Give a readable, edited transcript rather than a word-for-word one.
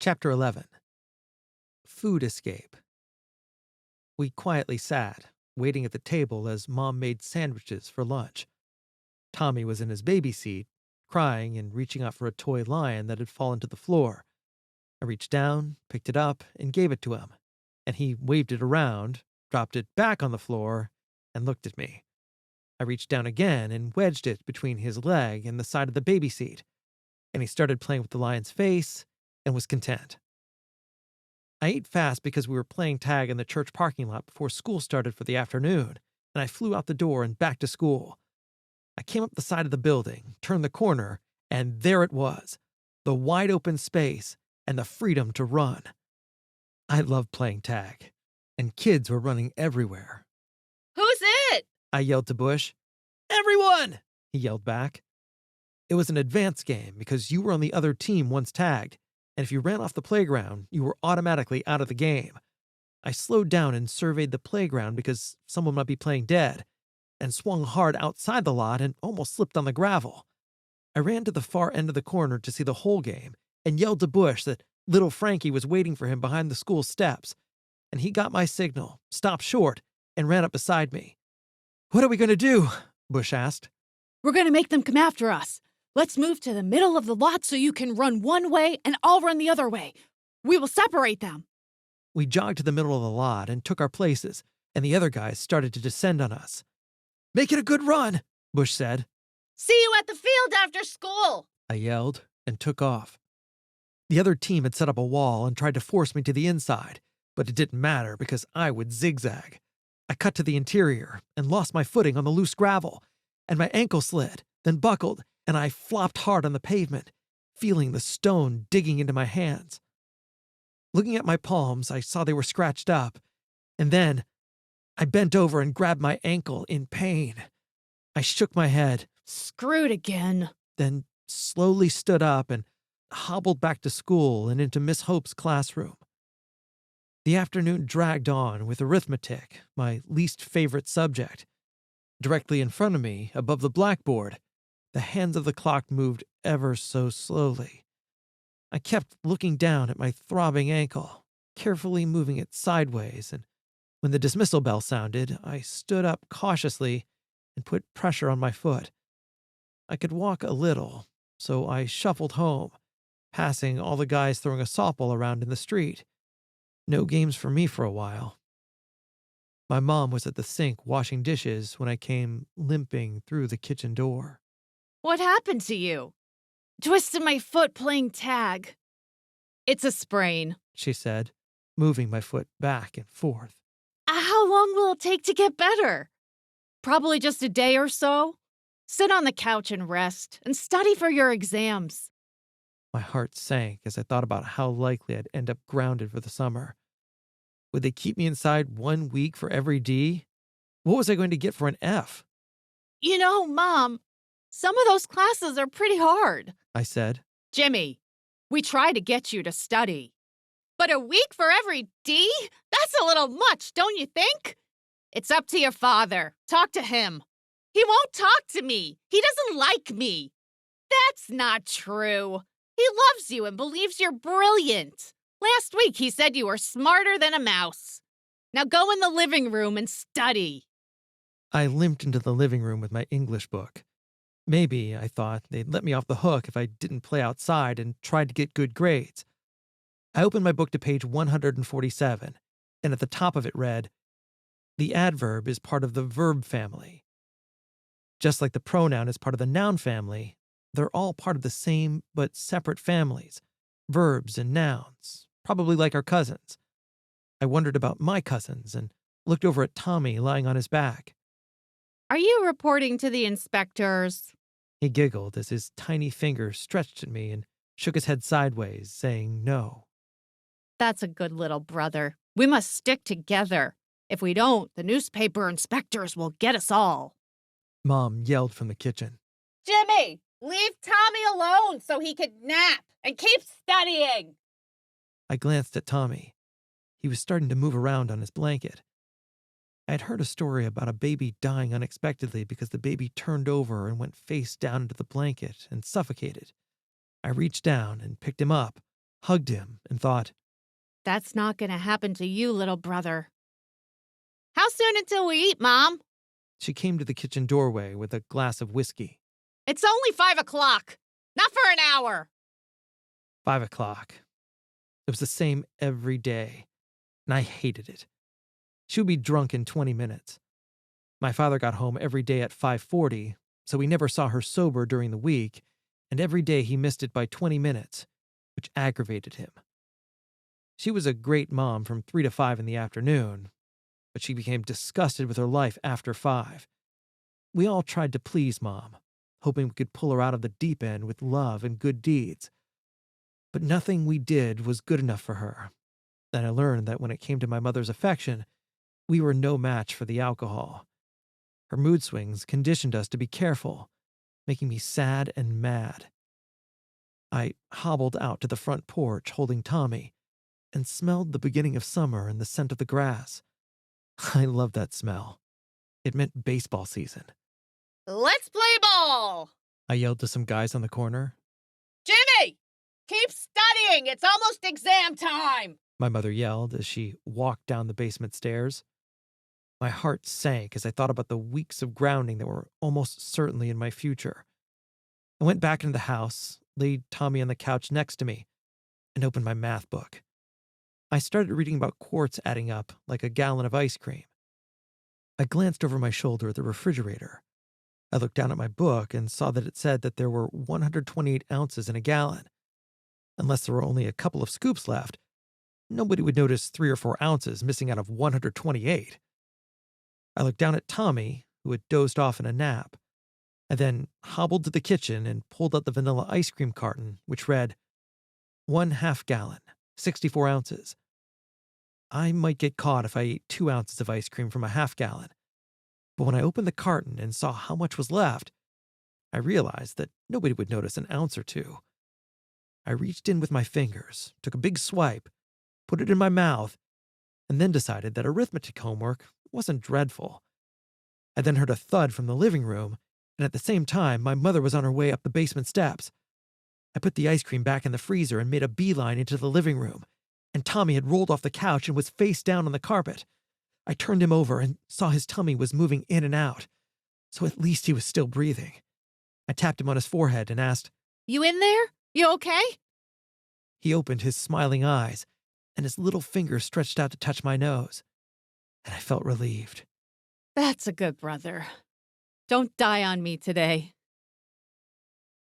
Chapter 11. Food Escape. We quietly sat, waiting at the table as Mom made sandwiches for lunch. Tommy was in his baby seat, crying and reaching out for a toy lion that had fallen to the floor. I reached down, picked it up, and gave it to him, and he waved it around, dropped it back on the floor, and looked at me. I reached down again and wedged it between his leg and the side of the baby seat, and he started playing with the lion's face and was content. I ate fast because we were playing tag in the church parking lot before school started for the afternoon, and I flew out the door and back to school. I came up the side of the building, turned the corner, and there it was, the wide open space and the freedom to run. I loved playing tag, and kids were running everywhere. "Who's it?" I yelled to Bush. "Everyone!" he yelled back. It was an advanced game because you were on the other team once tagged, and if you ran off the playground, you were automatically out of the game. I slowed down and surveyed the playground because someone might be playing dead, and swung hard outside the lot and almost slipped on the gravel. I ran to the far end of the corner to see the whole game and yelled to Bush that little Frankie was waiting for him behind the school steps, and he got my signal, stopped short, and ran up beside me. "What are we going to do?" Bush asked. "We're going to make them come after us. Let's move to the middle of the lot so you can run one way and I'll run the other way. We will separate them." We jogged to the middle of the lot and took our places, and the other guys started to descend on us. "Make it a good run," Bush said. "See you at the field after school," I yelled and took off. The other team had set up a wall and tried to force me to the inside, but it didn't matter because I would zigzag. I cut to the interior and lost my footing on the loose gravel, and my ankle slid, then buckled, and I flopped hard on the pavement, feeling the stone digging into my hands. Looking at my palms, I saw they were scratched up, and then I bent over and grabbed my ankle in pain. I shook my head, "Screwed again," then slowly stood up and hobbled back to school and into Miss Hope's classroom. The afternoon dragged on with arithmetic, my least favorite subject. Directly in front of me, above the blackboard, the hands of the clock moved ever so slowly. I kept looking down at my throbbing ankle, carefully moving it sideways, and when the dismissal bell sounded, I stood up cautiously and put pressure on my foot. I could walk a little, so I shuffled home, passing all the guys throwing a softball around in the street. No games for me for a while. My mom was at the sink washing dishes when I came limping through the kitchen door. "What happened to you?" "Twisted my foot playing tag." "It's a sprain," she said, moving my foot back and forth. "How long will it take to get better?" "Probably just a day or so. Sit on the couch and rest, and study for your exams." My heart sank as I thought about how likely I'd end up grounded for the summer. Would they keep me inside 1 week for every D? What was I going to get for an F? "You know, Mom, some of those classes are pretty hard," I said. "Jimmy, we try to get you to study. But a week for every D? That's a little much, don't you think?" "It's up to your father. Talk to him." "He won't talk to me. He doesn't like me." "That's not true. He loves you and believes you're brilliant. Last week he said you were smarter than a mouse. Now go in the living room and study." I limped into the living room with my English book. Maybe, I thought, they'd let me off the hook if I didn't play outside and tried to get good grades. I opened my book to page 147, and at the top of it read, "The adverb is part of the verb family." Just like the pronoun is part of the noun family, they're all part of the same but separate families, verbs and nouns, probably like our cousins. I wondered about my cousins and looked over at Tommy lying on his back. "Are you reporting to the inspectors?" He giggled as his tiny fingers stretched at me and shook his head sideways, saying no. "That's a good little brother. We must stick together. If we don't, the newspaper inspectors will get us all." Mom yelled from the kitchen. "Jimmy, leave Tommy alone so he can nap and keep studying." I glanced at Tommy. He was starting to move around on his blanket. I had heard a story about a baby dying unexpectedly because the baby turned over and went face down into the blanket and suffocated. I reached down and picked him up, hugged him, and thought, That's not gonna happen to you, little brother. How soon until we eat, Mom? she came to the kitchen doorway with a glass of whiskey. It's only 5 o'clock. Not for an hour. 5 o'clock. It was the same every day, and I hated it. She would be drunk in 20 minutes. My father got home every day at 5:40, so we never saw her sober during the week, and every day he missed it by 20 minutes, which aggravated him. She was a great mom from 3 to 5 in the afternoon, but she became disgusted with her life after 5. We all tried to please Mom, hoping we could pull her out of the deep end with love and good deeds. But nothing we did was good enough for her, and I learned that when it came to my mother's affection, we were no match for the alcohol. Her mood swings conditioned us to be careful, making me sad and mad. I hobbled out to the front porch holding Tommy and smelled the beginning of summer and the scent of the grass. I loved that smell. It meant baseball season. Let's play ball! I yelled to some guys on the corner. Jimmy! Keep studying! It's almost exam time! My mother yelled as she walked down the basement stairs. My heart sank as I thought about the weeks of grounding that were almost certainly in my future. I went back into the house, laid Tommy on the couch next to me, and opened my math book. I started reading about quarts adding up like a gallon of ice cream. I glanced over my shoulder at the refrigerator. I looked down at my book and saw that it said that there were 128 ounces in a gallon. Unless there were only a couple of scoops left, nobody would notice 3 or 4 ounces missing out of 128. I looked down at Tommy, who had dozed off in a nap. I then hobbled to the kitchen and pulled out the vanilla ice cream carton, which read, 1/2 gallon, 64 ounces. I might get caught if I ate 2 ounces of ice cream from a half gallon. But when I opened the carton and saw how much was left, I realized that nobody would notice an ounce or two. I reached in with my fingers, took a big swipe, put it in my mouth, and then decided that arithmetic homework wasn't dreadful. I then heard a thud from the living room, and at the same time, my mother was on her way up the basement steps. I put the ice cream back in the freezer and made a beeline into the living room, and Tommy had rolled off the couch and was face down on the carpet. I turned him over and saw his tummy was moving in and out, so at least he was still breathing. I tapped him on his forehead and asked, You in there? You okay? He opened his smiling eyes, and his little finger stretched out to touch my nose, and I felt relieved. That's a good brother. Don't die on me today.